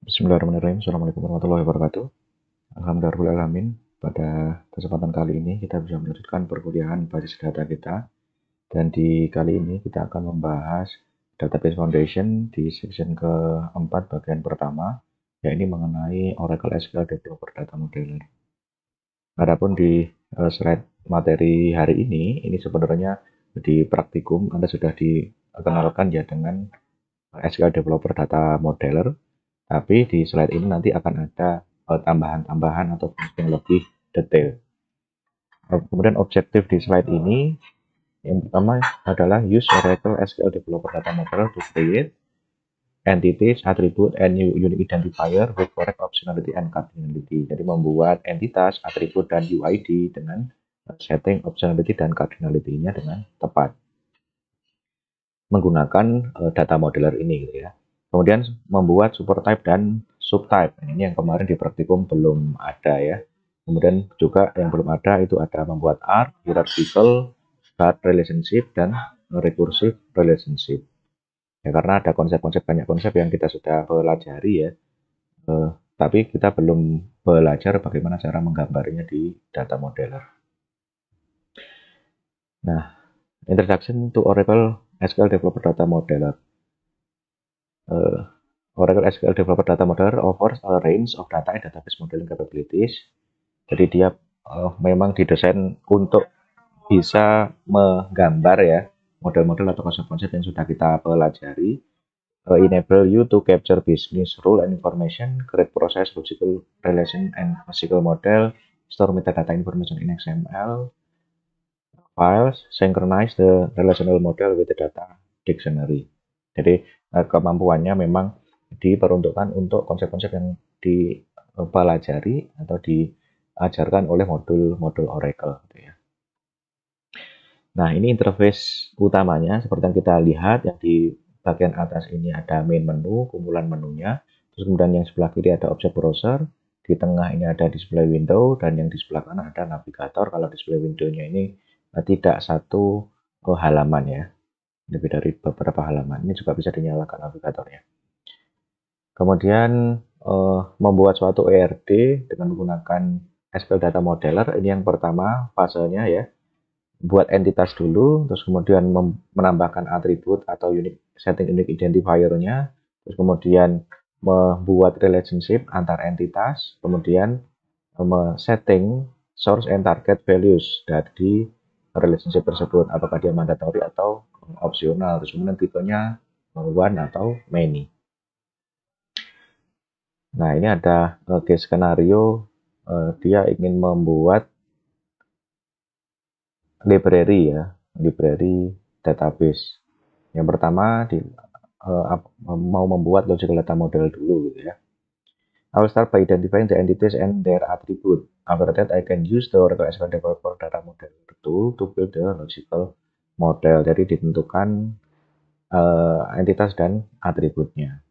Bismillahirrahmanirrahim. Assalamualaikum warahmatullahi wabarakatuh. Alhamdulillahirrahmanirrahim. Pada kesempatan kali ini kita bisa melanjutkan perkuliahan basis data kita. Dan di kali ini kita akan membahas Database Foundation di section keempat bagian pertama, yaitu mengenai Oracle SQL Developer Data Modeler. Adapun di slide materi hari ini sebenarnya di praktikum Anda sudah dikenalkan ya dengan SQL Developer Data Modeler. Tapi di slide ini nanti akan ada tambahan-tambahan atau yang lebih detail. Kemudian objektif di slide ini yang pertama adalah use Oracle SQL Developer Data Modeler to create entities, attribute, and unique identifier with correct optionality and cardinality. Jadi membuat entitas, atribut, dan UID dengan setting optionality dan cardinality-nya dengan tepat menggunakan data modeler ini gitu ya. Kemudian membuat super type dan subtype. Ini yang kemarin di praktikum belum ada ya. Kemudian juga yang belum ada itu ada membuat arc, hierarchical, guard relationship, dan recursive relationship. Ya, karena ada banyak konsep yang kita sudah pelajari ya. Tapi kita belum belajar bagaimana cara menggambarnya di data modeler. Nah, introduction to Oracle SQL Developer Data Modeler. Oracle SQL Developer Data Modeler offers a range of data and database modeling capabilities. Jadi dia memang didesain untuk bisa menggambar ya model-model atau konsep-konsep yang sudah kita pelajari. Enable you to capture business rule and information, create process, logical relation and physical model, store metadata information in XML files, synchronize the relational model with the data dictionary. Jadi kemampuannya memang diperuntukkan untuk konsep-konsep yang dipelajari atau diajarkan oleh modul-modul Oracle gitu ya. Nah, ini interface utamanya seperti yang kita lihat, yang di bagian atas ini ada main menu, kumpulan menunya, terus kemudian yang sebelah kiri ada object browser, di tengah ini ada display window, dan yang di sebelah kanan ada navigator. Kalau display window-nya ini tidak satu halaman ya, lebih dari beberapa halaman. Ini juga bisa dinyalakan navigatornya. Kemudian membuat suatu ERD dengan menggunakan SQL Data Modeler. Ini yang pertama fasenya ya. Buat entitas dulu, terus kemudian menambahkan atribut atau setting unique identifier-nya, terus kemudian membuat relationship antar entitas, kemudian setting source and target values dari relationship tersebut, apakah dia mandatory atau opsional, terus kemudian tipenya one atau many. Nah, ini ada case skenario, dia ingin membuat library ya, library database. Yang pertama mau membuat logical data model dulu gitu ya. I will start by identifying the entities and their attribute. After that, I can use the Oracle SQL Developer Data Model tool to build the logical model. Jadi ditentukan entitas dan atributnya.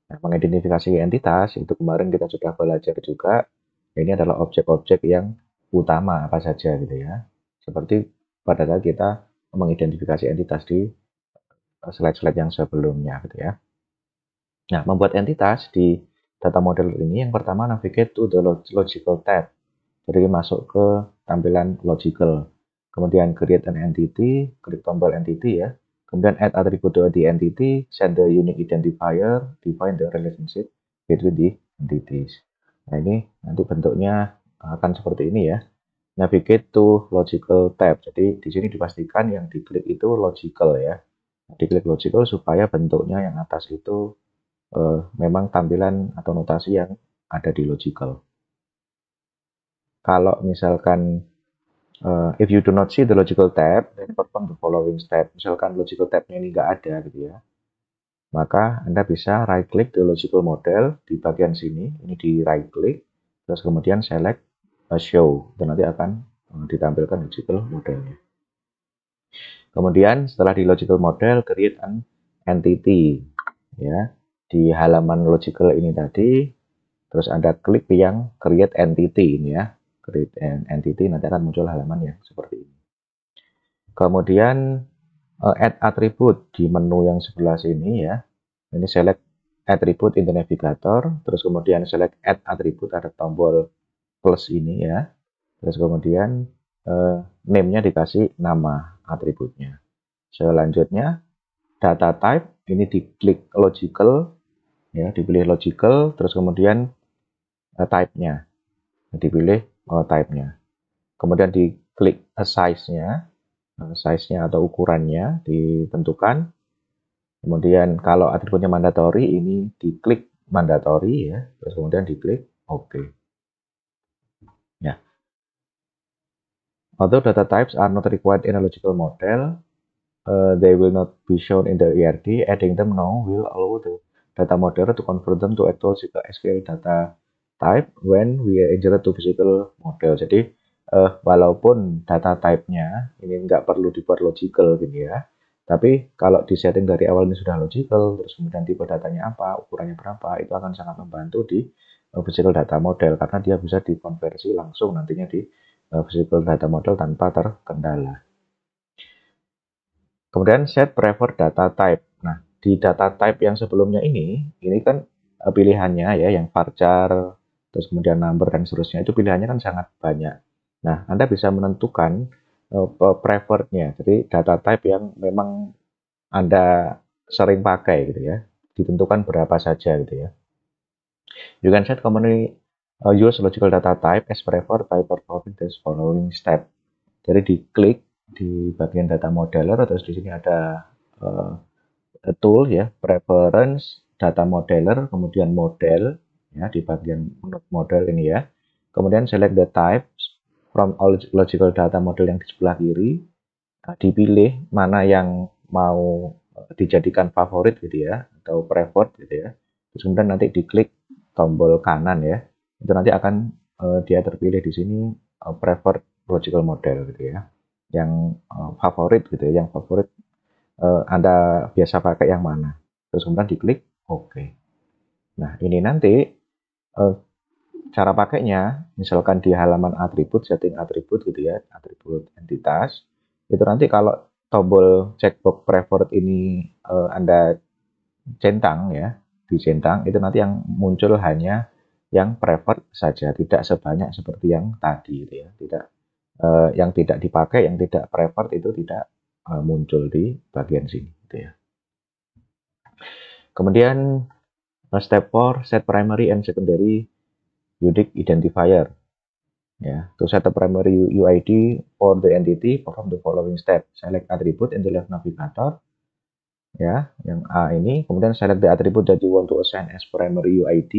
Nah, mengidentifikasi entitas itu kemarin kita sudah belajar juga. Ini adalah objek-objek yang utama apa saja gitu ya. Seperti pada saat kita mengidentifikasi entitas di slide-slide yang sebelumnya gitu ya. Nah, membuat entitas di data model ini yang pertama navigate to the logical tab. Jadi masuk ke tampilan logical. Kemudian create an entity, klik tombol entity ya. Kemudian add attribute to the entity, set the unique identifier, define the relationship between the entities. Nah, ini nanti bentuknya akan seperti ini ya. Navigate to logical tab. Jadi di sini dipastikan yang diklik itu logical ya. Diklik logical supaya bentuknya yang atas itu memang tampilan atau notasi yang ada di logical. Kalau misalkan if you do not see the logical tab, then perform the following step. Misalkan logical tabnya ini nggak ada gitu ya, maka Anda bisa right click the logical model di bagian sini, ini di right click, terus kemudian select show, dan nanti akan ditampilkan logical modelnya. Kemudian setelah di logical model, create an entity ya. Di halaman logical ini tadi, terus Anda klik yang create entity ini ya. Create an entity, nanti akan muncul halaman yang seperti ini. Kemudian add attribute di menu yang sebelah sini ya. Ini select attribute in the navigator, terus kemudian select add attribute, ada tombol plus ini ya, terus kemudian name-nya dikasih nama atributnya. Selanjutnya data type ini diklik logical ya, dipilih logical, terus kemudian type-nya dipilih type-nya, kemudian diklik size-nya, size-nya atau ukurannya ditentukan. Kemudian kalau atributnya mandatory ini diklik mandatory ya, terus kemudian diklik OK. Ya. Although data types are not required in a logical model, they will not be shown in the ERD. Adding them now will allow the data modeler to convert them to actual SQL data type when we are inject to physical model. Jadi walaupun data type-nya ini nggak perlu dibuat logical gitu ya, tapi kalau di setting dari awal ini sudah logical, terus kemudian tipe datanya apa, ukurannya berapa, itu akan sangat membantu di physical data model karena dia bisa dikonversi langsung nantinya di physical data model tanpa terkendala. Kemudian set preferred data type. Nah, di data type yang sebelumnya ini kan pilihannya ya, yang varchar, terus kemudian number dan seterusnya, itu pilihannya kan sangat banyak. Nah, Anda bisa menentukan preferred-nya, jadi data type yang memang Anda sering pakai gitu ya, ditentukan berapa saja gitu ya. You can set commonly use logical data type as preferred by performing the following step. Jadi diklik di bagian data modeler, terus di sini ada tool ya, preference, data modeler, kemudian model ya di bagian model ini ya. Kemudian select the types from all logical data model yang di sebelah kiri. Nah, dipilih mana yang mau dijadikan favorit gitu ya, atau preferred gitu ya. Terus kemudian nanti diklik tombol kanan ya. Itu nanti akan dia terpilih di sini preferred logical model gitu ya. Yang favorit gitu ya, yang favorit Anda biasa pakai yang mana. Terus kemudian diklik OK. Nah, ini nanti cara pakainya, misalkan di halaman atribut, setting atribut gitu ya, atribut entitas, itu nanti kalau tombol checkbox preferred ini Anda centang ya, dicentang, itu nanti yang muncul hanya yang preferred saja, tidak sebanyak seperti yang tadi gitu ya, tidak yang tidak dipakai, yang tidak preferred itu tidak muncul di bagian sini gitu ya. Kemudian step 4, set primary and secondary unique identifier. Ya, to set the primary UID for the entity, perform the following step. Select attribute in the left navigator. Ya, yang A ini. Kemudian select the attribute that you want to assign as primary UID.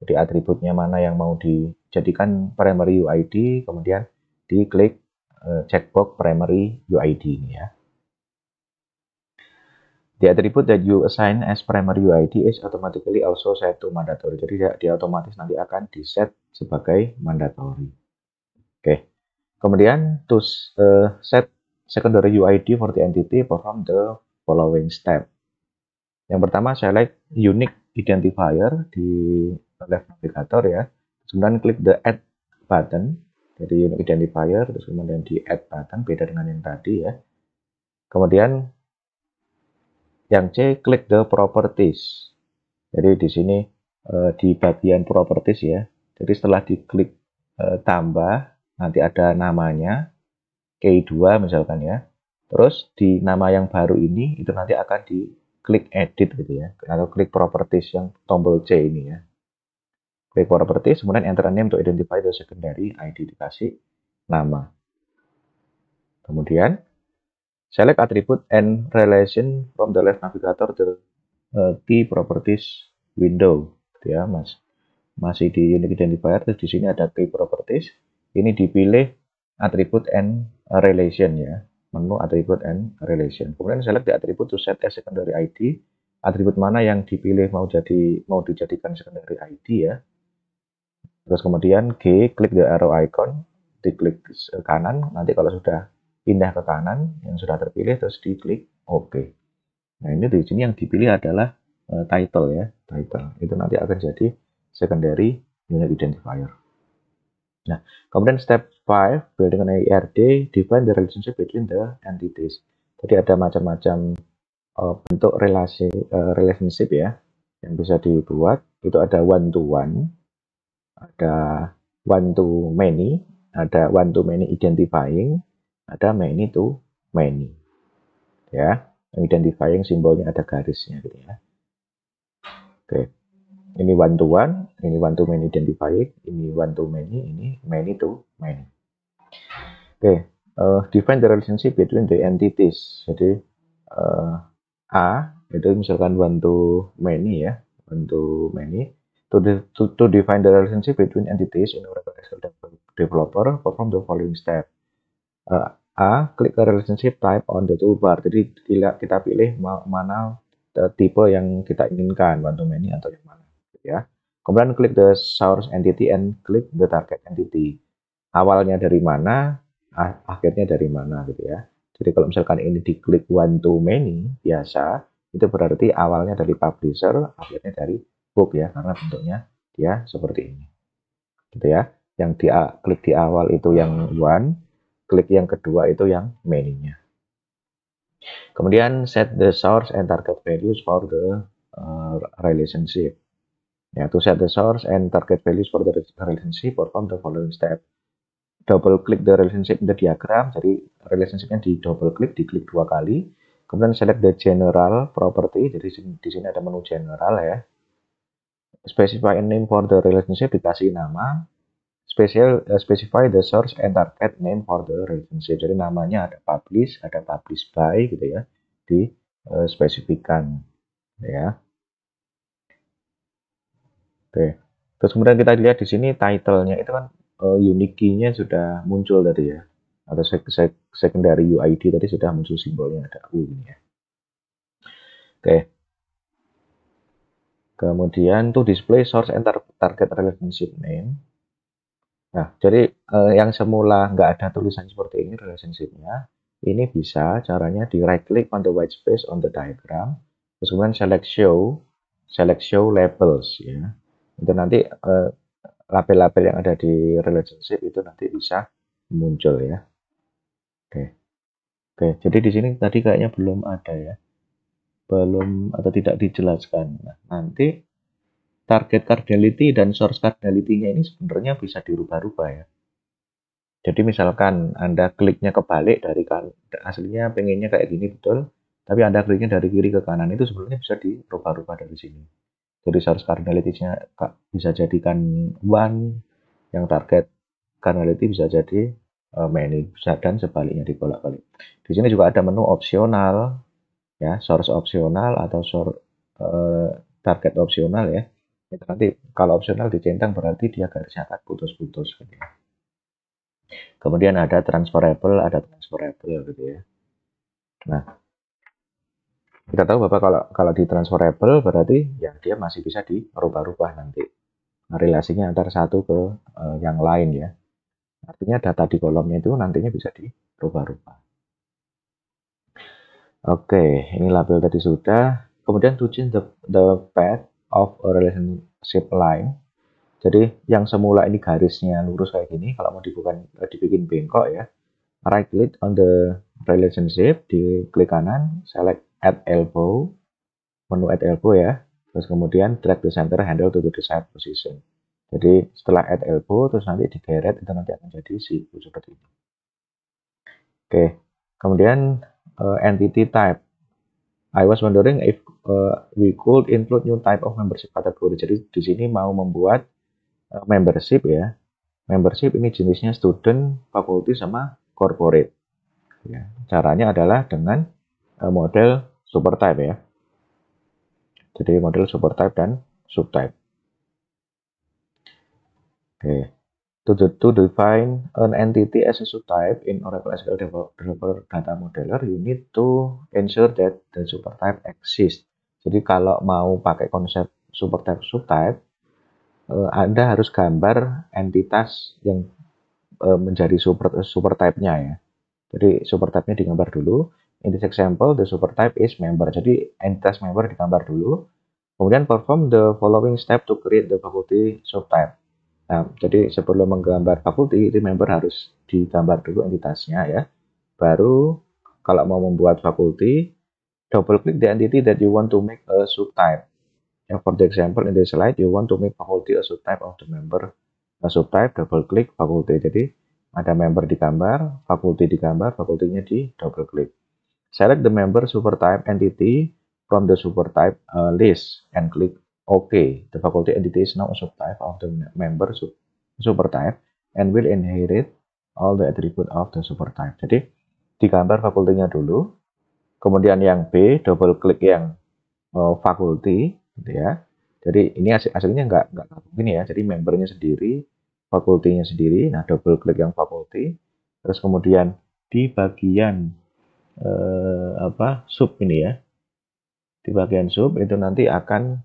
Jadi atributnya mana yang mau dijadikan primary UID. Kemudian diklik checkbox primary UID ini ya. The attribute that you assign as primary UID is automatically also set to mandatory. Jadi dia otomatis nanti akan di-set sebagai mandatory. Oke. Kemudian to set secondary UID for the entity, perform the following step. Yang pertama, select unique identifier di left navigator ya. Kemudian klik the add button. Jadi unique identifier, terus kemudian di add button, beda dengan yang tadi ya. Kemudian yang C, klik the properties. Jadi di sini di bagian properties ya. Jadi setelah diklik tambah, nanti ada namanya K2 misalkan ya. Terus di nama yang baru ini itu nanti akan diklik edit gitu ya, atau klik properties yang tombol C ini ya. Klik properties, kemudian enter a name to identify the secondary ID, dikasih nama. Kemudian select attribute and relation from the left navigator to key properties window gitu ya, Mas. Masih di unique identifier, terus di sini ada key properties. Ini dipilih attribute and relation ya, menu attribute and relation. Kemudian select the attribute to set as secondary ID. Atribut mana yang dipilih mau dijadikan secondary ID ya. Terus kemudian G, klik the arrow icon, diklik kanan. Nanti kalau sudah pindah ke kanan yang sudah terpilih, terus diklik OK. Nah, ini di sini yang dipilih adalah title ya, title. Itu nanti akan jadi secondary unique identifier. Nah, kemudian step 5, building an ERD, define the relationship between the entities. Jadi ada macam-macam bentuk relationship ya. yang bisa dibuat itu ada one to one, ada one to many, ada one to many identifying, ada many to many. Ya, identifying simbolnya ada garisnya gitu ya. Oke. Ini one to one, ini one to many identifying, ini one to many, ini many to many. Oke, define the relationship between the entities. Jadi A itu misalkan one to many ya, one to many. To define the relationship between entities in Oracle SQL Developer, perform the following step. A, klik ke relationship type on the toolbar. Jadi kita pilih mana tipe yang kita inginkan, one to many atau yang mana. Ya. Kemudian klik the source entity and klik the target entity. Awalnya dari mana, akhirnya dari mana gitu ya. Jadi kalau misalkan ini diklik one to many biasa, itu berarti awalnya dari publisher, akhirnya dari book ya, karena bentuknya dia seperti ini. Gitu ya. Yang klik di awal itu yang one, klik yang kedua itu yang many-nya. Kemudian set the source and target values for the relationship. Ya, to set the source and target values for the relationship, perform the following step. Double click the relationship in the diagram. Jadi relationshipnya di double click, diklik 2 kali. Kemudian select the general property. Jadi di sini ada menu general ya. Specify a name for the relationship, dikasih nama. Specify the source and target name for the relationship. Jadi namanya ada publish by gitu ya. Di spesifikan ya. Oke. Terus kemudian kita lihat di sini title-nya itu kan unique key-nya sudah muncul tadi ya. Atau secondary UID tadi sudah muncul simbolnya ada U ini ya. Oke. Kemudian to display source and target relationship name. Nah, jadi yang semula nggak ada tulisan seperti ini relationship-nya, ini bisa caranya di right click on the white space on the diagram, terus kemudian select show labels ya. Itu nanti label-label yang ada di relationship itu nanti bisa muncul ya. Oke, jadi di sini tadi kayaknya belum ada ya, belum atau tidak dijelaskan. Nah, nanti target cardinality dan source cardinality-nya ini sebenarnya bisa dirubah-rubah ya. Jadi misalkan Anda kliknya kebalik dari aslinya pengennya kayak gini betul, tapi Anda kliknya dari kiri ke kanan itu sebenarnya bisa dirubah-rubah dari sini. Jadi source cardinality-nya bisa jadikan one, yang target cardinality bisa jadi many, dan sebaliknya dibolak-balik. Di sini juga ada menu opsional, ya, source opsional atau target opsional ya. Itu nanti kalau opsional dicentang berarti dia garisnya akan putus-putus gitu ya. Kemudian ada transferable gitu ya. Nah, kita tahu Bapak kalau di transferable berarti ya dia masih bisa dirubah-rubah nanti. Nah, relasinya antara satu ke yang lain ya. Artinya data di kolomnya itu nantinya bisa dirubah-rubah. Oke, ini label tadi sudah. Kemudian to change the path of a relationship line. Jadi yang semula ini garisnya lurus kayak gini, kalau mau dibikin bengkok ya, right click on the relationship, di klik kanan, select add elbow, menu add elbow ya, terus kemudian drag the center handle to the desired position. Jadi setelah add elbow, terus nanti digeret, itu nanti akan jadi siku seperti ini. Oke, kemudian entity type. I was wondering if we could include new type of membership category. Jadi di sini mau membuat membership ya. Membership ini jenisnya student, faculty, sama corporate. Ya, caranya adalah dengan model supertype ya. Jadi model supertype dan subtype. Oke. To define an entity as a subtype in Oracle SQL Developer Data Modeler, you need to ensure that the supertype exists. Jadi kalau mau pakai konsep supertype subtype, Anda harus gambar entitas yang menjadi supertype-nya ya. Jadi supertype-nya digambar dulu. In this example, the supertype is member. Jadi entitas member digambar dulu. Kemudian perform the following step to create the faculty subtype. Nah, jadi sebelum menggambar fakulti, itu member harus digambar dulu entitasnya ya. Baru kalau mau membuat fakulti, double click the entity that you want to make a subtype. For the example in the slide, you want to make faculty a subtype of the member. A subtype, double klik faculty. Jadi ada member di gambar, fakultinya di double klik. Select the member supertype entity from the supertype list and click OK. The faculty entity is now a subtype of the member supertype and will inherit all the attribute of the supertype. Jadi digambar fakultinya dulu, kemudian yang B double klik yang fakulti, gitu ya. Jadi ini hasilnya nggak begini ya. Jadi membernya sendiri, fakultinya sendiri. Nah, double klik yang fakulti, terus kemudian di bagian sub ini ya. Di bagian sub itu nanti akan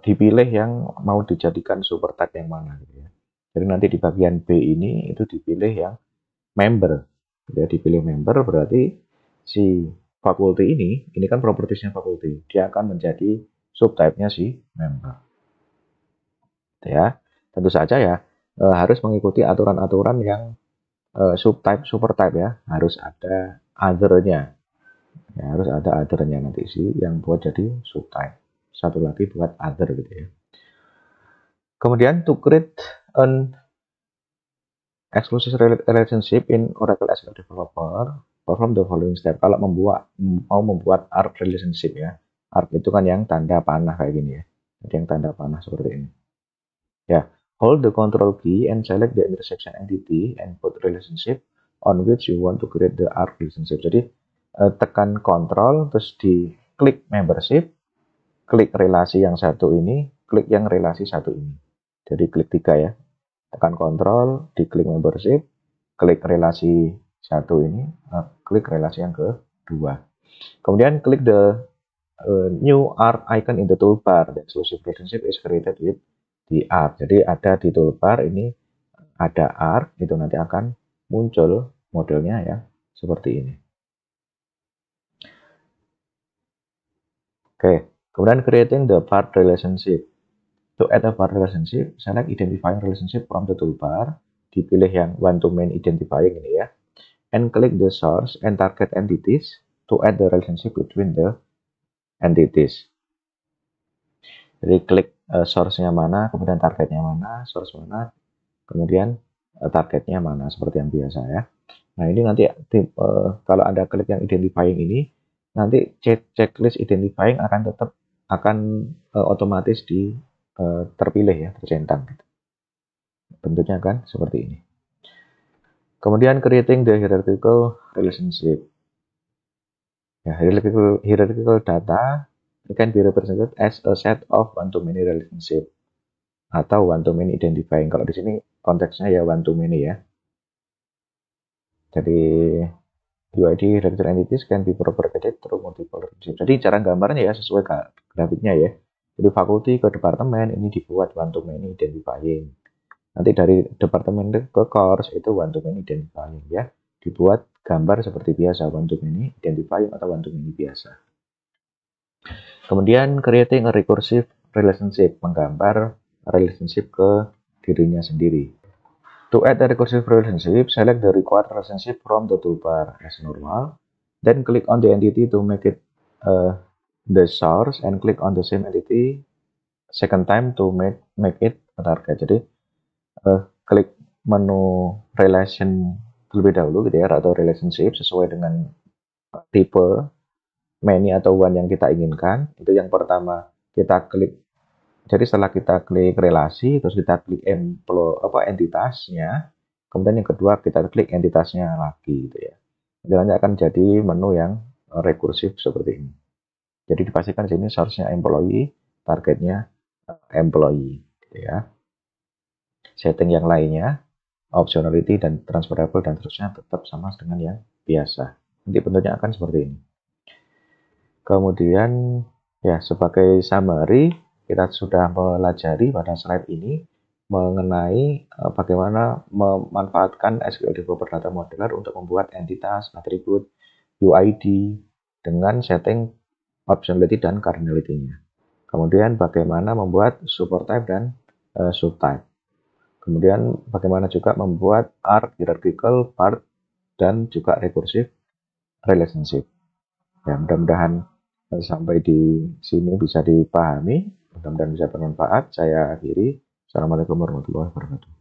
dipilih yang mau dijadikan supertype yang mana gitu ya. Jadi nanti di bagian B ini itu dipilih yang member. Ya, dipilih member berarti si fakulti ini kan propertiesnya fakulti, dia akan menjadi subtype-nya si member. Ya, tentu saja ya harus mengikuti aturan-aturan yang subtype, supertype ya, harus ada other-nya. Ya, harus ada other-nya nanti sih yang buat jadi subtype. Satu lagi buat other gitu ya. Kemudian to create an exclusive relationship in Oracle SQL Developer, perform the following step. Kalau mau membuat arc relationship ya, arc itu kan yang tanda panah kayak gini ya, jadi yang tanda panah seperti ini. Ya, hold the control key and select the intersection entity and put relationship on which you want to create the arc relationship. Jadi tekan control terus di klik membership, klik relasi yang satu ini, klik yang relasi satu ini. Jadi klik 3 ya. Tekan control, diklik membership, klik relasi satu ini, klik relasi yang kedua. Kemudian klik the new arc icon in the toolbar. The exclusive relationship is created with the arc. Jadi ada di toolbar ini ada arc, itu nanti akan muncul modelnya ya seperti ini. Oke, kemudian creating the part relationship. To add a part relationship, select identifying relationship from the toolbar, dipilih yang one-to-many identifying ini ya, and click the source and target entities to add the relationship between the entities. Jadi klik source-nya mana, kemudian targetnya mana, source mana, kemudian targetnya mana, seperti yang biasa ya. Nah ini nanti kalau Anda klik yang identifying ini, nanti checklist identifying akan otomatis terpilih ya, tercentang gitu. Bentuknya kan seperti ini. Kemudian creating the hierarchical relationship. Ya, hierarchical data can be represented as a set of one-to-many relationship atau one-to-many identifying. Kalau di sini konteksnya ya one-to-many ya. Jadi UID hierarchical entities can be propagated through multiple relationship. Jadi cara gambarnya ya sesuai grafiknya ya. Jadi fakulti ke departemen ini dibuat one-to-many identifying. Nanti dari departemen ke course itu one-to-many identifying ya. Dibuat gambar seperti biasa, one-to-many identifying atau one-to-many biasa. Kemudian creating a recursive relationship, menggambar relationship ke dirinya sendiri. To add a recursive relationship, select the required relationship from the toolbar as normal. Then click on the entity to make it the source and click on the same entity second time to make it a target. Jadi klik menu relation terlebih dahulu gitu ya, atau relationship sesuai dengan tipe many atau one yang kita inginkan. Itu yang pertama kita klik. Jadi setelah kita klik relasi, terus kita klik entitasnya, kemudian yang kedua kita klik entitasnya lagi gitu ya. Jalannya akan jadi menu yang rekursif seperti ini. Jadi dipastikan di sini source-nya employee, targetnya employee gitu ya. Setting yang lainnya, optionality dan transferable dan terusnya tetap sama dengan yang biasa. Nanti bentuknya akan seperti ini. Kemudian ya sebagai summary, kita sudah pelajari pada slide ini mengenai bagaimana memanfaatkan SQL Developer Data Modeler untuk membuat entitas, atribut, UID dengan setting optionality dan cardinality-nya. Kemudian bagaimana membuat supertype dan subtype. Kemudian bagaimana juga membuat arc, hierarchical, part, dan juga recursive relationship. Ya, mudah-mudahan Sampai di sini bisa dipahami, mudah-mudahan bisa bermanfaat. Saya akhiri. Assalamualaikum warahmatullahi wabarakatuh.